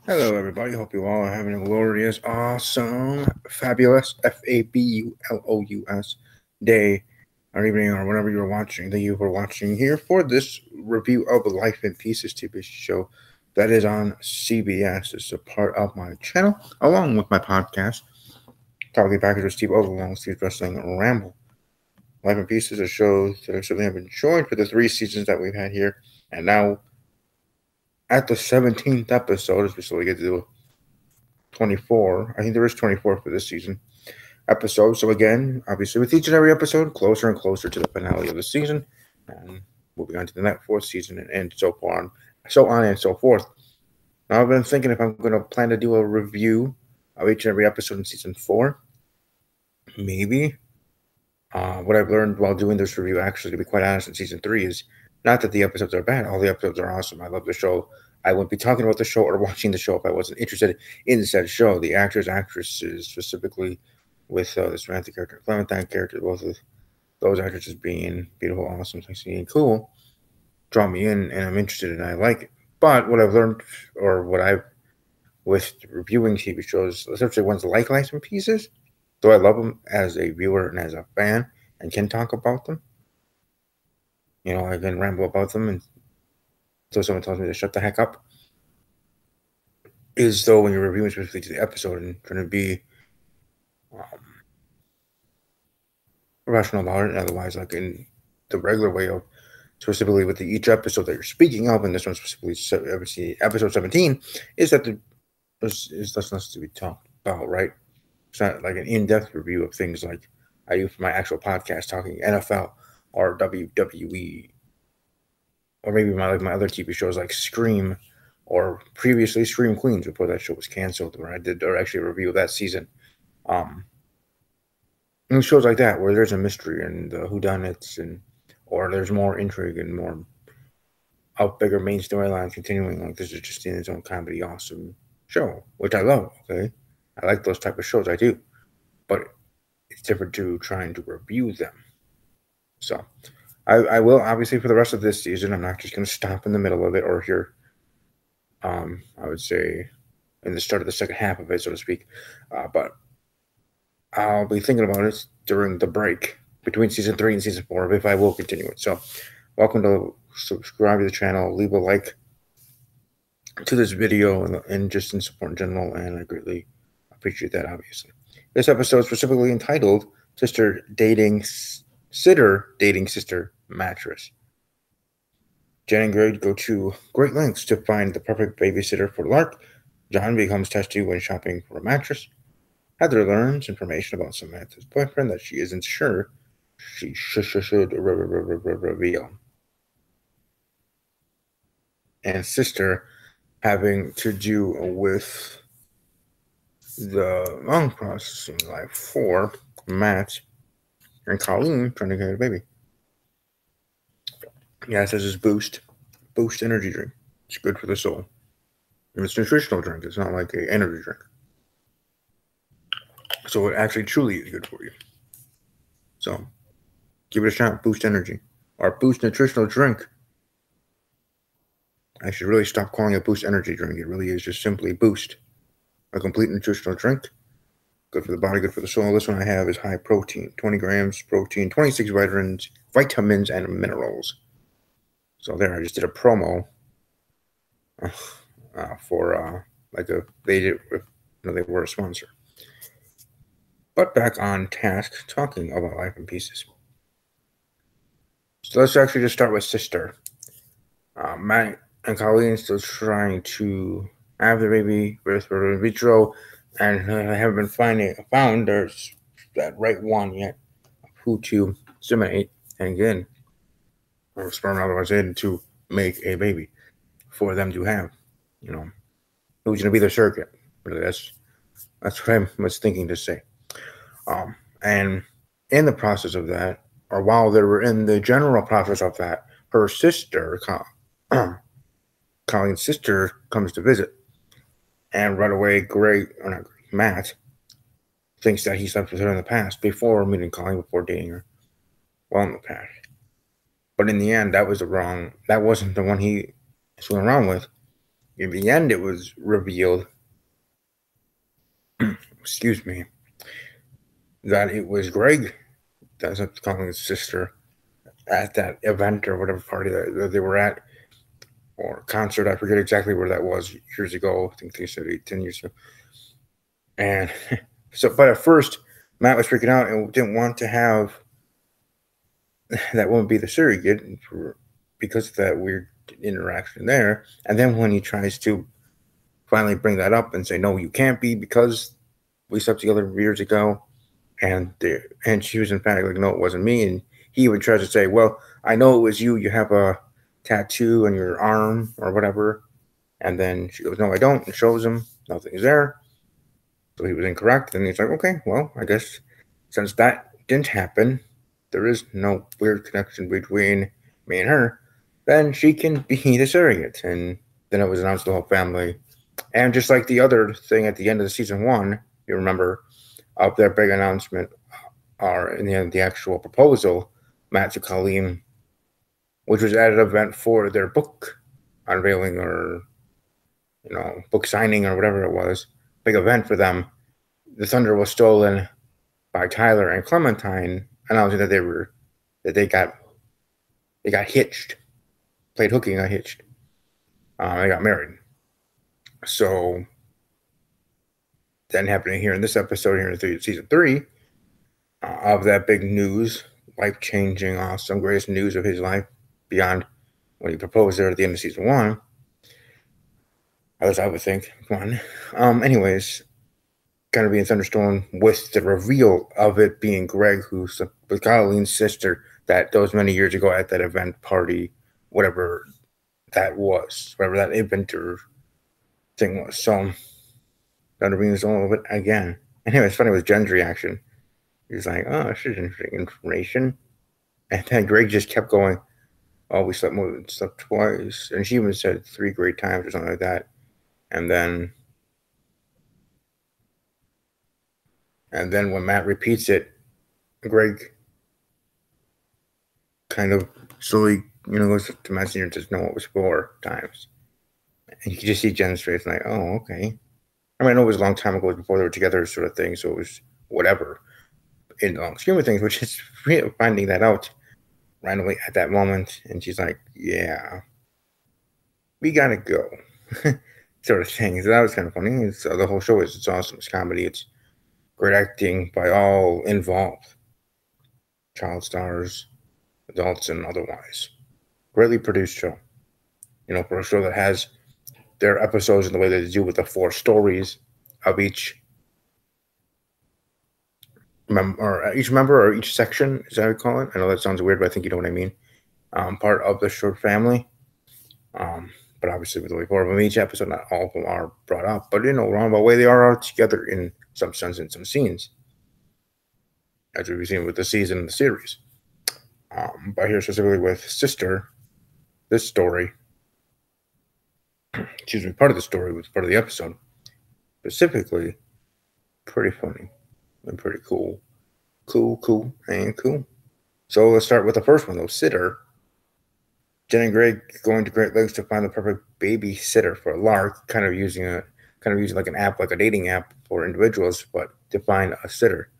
Hello, everybody. Hope you all are having a glorious, awesome, fabulous FABULOUS day or evening or whenever you're watching. Thank you for watching here for this review of Life in Pieces TV show that is on CBS. It's a part of my channel along with my podcast, Talking Package with Steve Overlong, Steve's Wrestling Ramble. Life in Pieces, a show that I certainly have enjoyed for the 3 seasons that we've had here, and now at the 17th episode, as we slowly get to do 24. I think there is 24 for this season episode. So again, obviously with each and every episode, closer and closer to the finale of the season, and moving on to the next fourth season and so on and so forth. Now I've been thinking if I'm going to plan to do a review of each and every episode in season 4, maybe. What I've learned while doing this review, actually, to be quite honest, in season 3 is not that the episodes are bad. All the episodes are awesome. I love the show. I wouldn't be talking about the show or watching the show if I wasn't interested in said show. The actors, actresses, specifically with the Samantha character, Clementine character, both of those actresses being beautiful, awesome, sexy, and cool, draw me in, and I'm interested and I like it. But what I've learned, or what I've with reviewing TV shows, especially ones like Life in Pieces, though I love them as a viewer and as a fan and can talk about them, I can ramble about them until someone tells me to shut the heck up. Is though when you're reviewing specifically to the episode and trying to be um, professional about it, otherwise, like in the regular way of specifically with each episode that you're speaking of, and this one specifically, episode 17, is that there's less to be talked about, right? It's not like an in-depth review of things like I do for my actual podcast, talking NFL or WWE, or maybe my other TV shows like Scream, or previously Scream Queens before that show was canceled, where I did or actually a review of that season. Um, and shows like that where there's a mystery and the whodunits, and or there's more intrigue and more out bigger main storylines continuing. Like this is just in its own comedy, awesome show, which I love. Okay, I like those type of shows. I do, but it's different to trying to review them. So I will obviously for the rest of this season. I'm not just going to stop in the middle of it or here. I would say in the start of the second half of it, so to speak. But I'll be thinking about it during the break between season 3 and season 4 if I will continue it. So, welcome to subscribe to the channel, leave a like to this video, and just in support in general, and I greatly appreciate that, obviously. This episode is specifically entitled Sitter Dating Sister Mattress. Jen and Greg go to great lengths to find the perfect babysitter for Lark. John becomes testy when shopping for a mattress. Heather learns information about Samantha's boyfriend that she isn't sure she should reveal. And sister having to do with the lung processing, like for Matt and Colleen trying to get a baby. Yeah, it says it's Boost energy drink. It's good for the soul. And it's a nutritional drink. It's not like an energy drink. So it actually truly is good for you. So give it a shot. Boost energy or Boost nutritional drink. I should really stop calling it Boost energy drink. It really is just simply Boost, a complete nutritional drink. Good for the body, good for the soul. This one I have is high protein, 20 grams protein, 26 vitamins and minerals. So there, I just did a promo for like they did, they were a sponsor. But back on task, talking about Life in Pieces. So let's actually just start with Sister. Matt and Colleen still trying to have the baby with in vitro, and I haven't been found there's that right one yet who to inseminate and again or sperm otherwise in to make a baby for them to have. Who's gonna be the surrogate? Really, that's what I was thinking to say. And in the process of that, or while they were in the general process of that, her sister, Colleen's sister, comes to visit, and right away, Matt, thinks that he slept with her in the past before meeting Colleen, before dating her, well in the past. But in the end, that wasn't the one he was going around with. in the end, it was revealed, excuse me, that it was Greg that's calling his sister at that event or whatever party that they were at, or concert. I forget exactly where that was years ago. I think they said 10 years ago. And so, but at first, Matt was freaking out and didn't want to have that woman be the surrogate because of that weird interaction there. And then when he tries to finally bring that up and say, no, you can't be because we slept together years ago, and she was emphatic, like, no, it wasn't me. And he even tries to say, well, I know it was you. You have a tattoo on your arm or whatever. And then she goes, no, I don't, and shows him nothing's there. So he was incorrect. And he's like, okay, well, I guess since that didn't happen, there is no weird connection between me and her, then she can be the surrogate. And then it was announced to the whole family. And just like the other thing at the end of the season one, you remember, of their big announcement, or in the end, the actual proposal, Matt to Colleen, which was at an event for their book unveiling or book signing or whatever it was, big event for them. The thunder was stolen by Tyler and Clementine, announcing that they got hitched, played hooky and got hitched. They got married. So then happening here in this episode here in season 3 of that big news, life-changing, awesome, greatest news of his life beyond when he proposed there at the end of season 1. At least I would think. Come on. Anyways, kind of being thunderstorm with the reveal of it being Greg, who's with Colleen's sister, that those many years ago at that event party, whatever that was, whatever that event or thing was. So Thunder being all of it again. Anyway, it's funny with Jen's reaction. He's like, oh, this is interesting information. And then Greg just kept going, oh, we slept twice. And she even said 3 great times or something like that. And then when Matt repeats it, Greg kind of slowly, goes to Messenger and says, no, it was 4 times. And you can just see Jen's face like, oh, okay. I mean, I know it was a long time ago, before they were together, sort of thing, so it was whatever in the long scheme of things, which is finding that out randomly at that moment. And she's like, yeah, we gotta go. Sort of thing. So that was kind of funny. The whole show it's awesome. It's comedy. It's great acting by all involved. Child stars, adults, and otherwise. Greatly produced show. For a show that has their episodes in the way that they do with the 4 stories of each member or each section, is that how you call it? I know that sounds weird, but I think you know what I mean. Part of the short family. But obviously with only 4 of them each episode, not all of them are brought up. But around the way they are all together in some sense in some scenes, as we've seen with the season and the series. But here specifically with Sister, this story, part of the story was part of the episode. Specifically, pretty funny and pretty cool. Cool. So let's start with the first one, though. Sitter. Jen and Greg going to great lengths to find the perfect babysitter for Lark, kind of using like an app, like a dating app for individuals, but to find a sitter,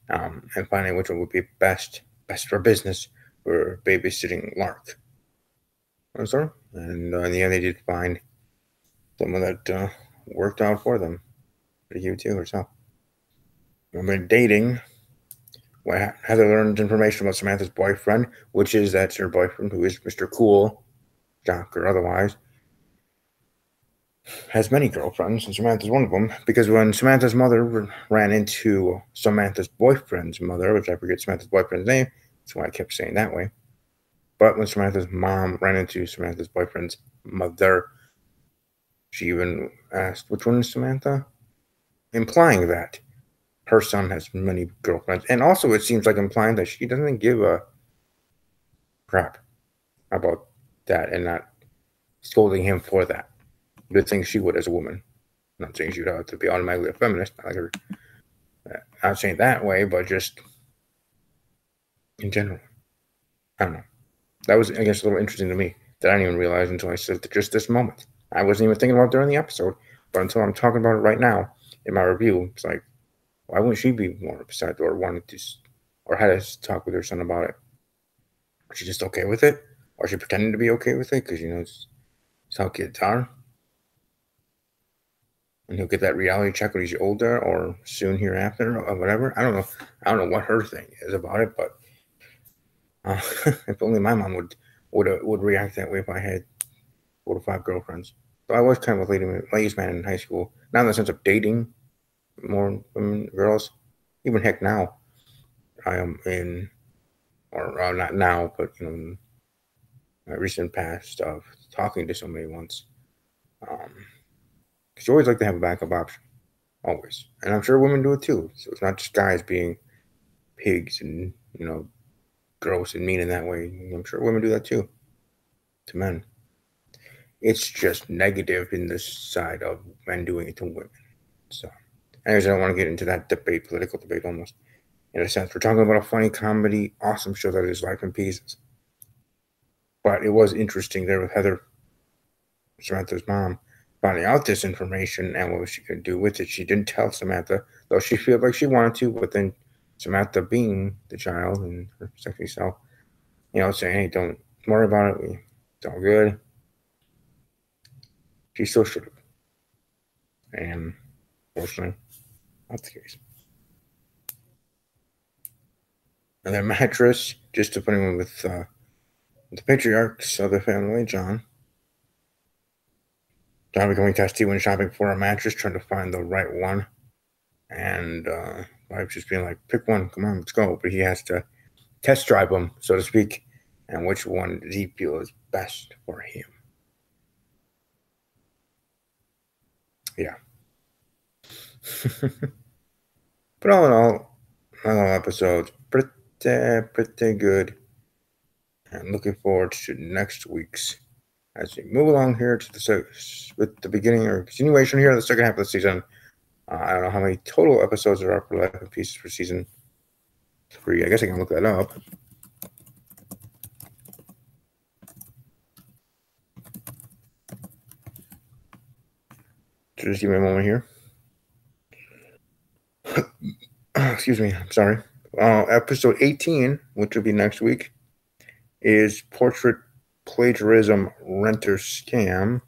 and finding which one would be best for business for babysitting Lark. And in the end, they did find someone that worked out for them. Pretty cute too herself. When dating, Heather learned information about Samantha's boyfriend, which is that's her boyfriend, who is Mr. Cool, jock or otherwise, has many girlfriends, and Samantha's one of them, because when Samantha's mother ran into Samantha's boyfriend's mother, which I forget Samantha's boyfriend's name, that's why I kept saying that way, but when Samantha's mom ran into Samantha's boyfriend's mother, she even asked, which one is Samantha? Implying that her son has many girlfriends. And also it seems like implying that she doesn't give a crap about that and not scolding him for that. Good thing she would as a woman. Not saying she would have to be automatically a feminist. Not saying that way, but just in general. I don't know. That was, I guess, a little interesting to me that I didn't even realize until I said just this moment. I wasn't even thinking about it during the episode, but until I'm talking about it right now in my review, it's like, why wouldn't she be more upset or wanted to, or had to talk with her son about it? Is she just okay with it? Or is she pretending to be okay with it? Because, it's how kids are. And he'll get that reality check when he's older or soon hereafter or whatever. I don't know. I don't know what her thing is about it, but if only my mom would react that way if I had 4 to 5 girlfriends. So I was kind of a ladies man in high school, not in the sense of dating more women, girls. Even heck now, I am in, or not now, but my recent past of talking to somebody once. Because you always like to have a backup option, always, and I'm sure women do it too. So it's not just guys being pigs and gross and mean in that way. I'm sure women do that too to men. It's just negative in the side of men doing it to women. So, anyways, I don't want to get into that debate, political debate almost. In a sense, we're talking about a funny comedy, awesome show that is Life in Pieces. But it was interesting there with Heather, Samantha's mom, finding out this information and what she could do with it. She didn't tell Samantha, though she felt like she wanted to, but then Samantha, being the child and her sexy self, saying, hey, don't worry about it. It's all good. She still should have. And unfortunately, not the case. And then mattress, just to put him with the patriarchs of the family, John becoming testy when shopping for a mattress, trying to find the right one. And wife just being like, pick one, come on, let's go. But he has to test drive them, so to speak, and which one does he feel is best for him. Yeah. But all in all episodes, pretty good. And looking forward to next week's as we move along here to with the beginning or continuation here of the second half of the season. I don't know how many total episodes there are for Life in Pieces for season 3. I guess I can look that up. Just give me a moment here. Excuse me. I'm sorry. Episode 18, which will be next week, is Portrait Plagiarism Renter Scam.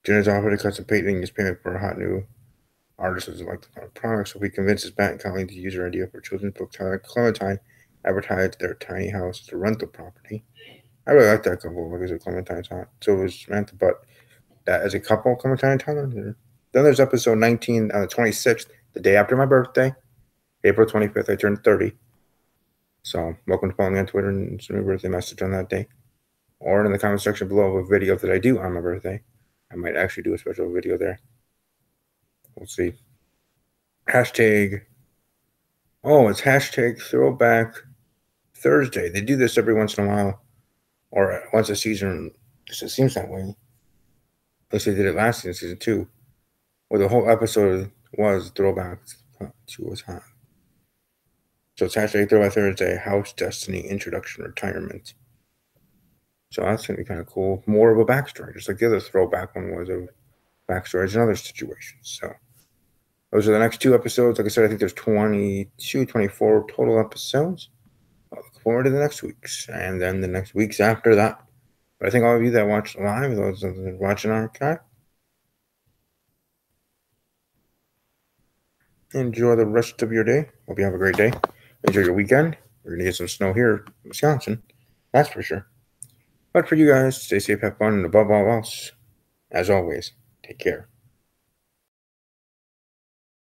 Jen is offered to cut some painting his payment for a hot new artist who like the product, so he convinces Matt and Colleen to use her idea for children's book title Clementine advertised their tiny house as a rental property. I really like that couple because Clementine's hot. So it was Samantha, but that as a couple, Clementine and Tyler. Then there's episode 19 on the 26th, the day after my birthday, April 25th. I turned 30. So welcome to follow me on Twitter and send me a birthday message on that day. Or in the comment section below of a video that I do on my birthday. I might actually do a special video there. We'll see. Hashtag. Oh, it's hashtag Throwback Thursday. They do this every once in a while. Or once a season. It seems that way. At least they did it last season 2. Where the whole episode was Throwback to What's Hot. So it's hashtag Throwback Thursday, House Destiny Introduction Retirement. So that's going to be kind of cool. More of a backstory, just like the other throwback one was of backstories in other situations. So those are the next 2 episodes. Like I said, I think there's 22, 24 total episodes. I'll look forward to the next week's and then the next weeks after that. But I think all of you that watch live, those that are watching archive, enjoy the rest of your day. Hope you have a great day. Enjoy your weekend. We're going to get some snow here in Wisconsin. That's for sure. But for you guys, stay safe, have fun, and above all else, as always, take care.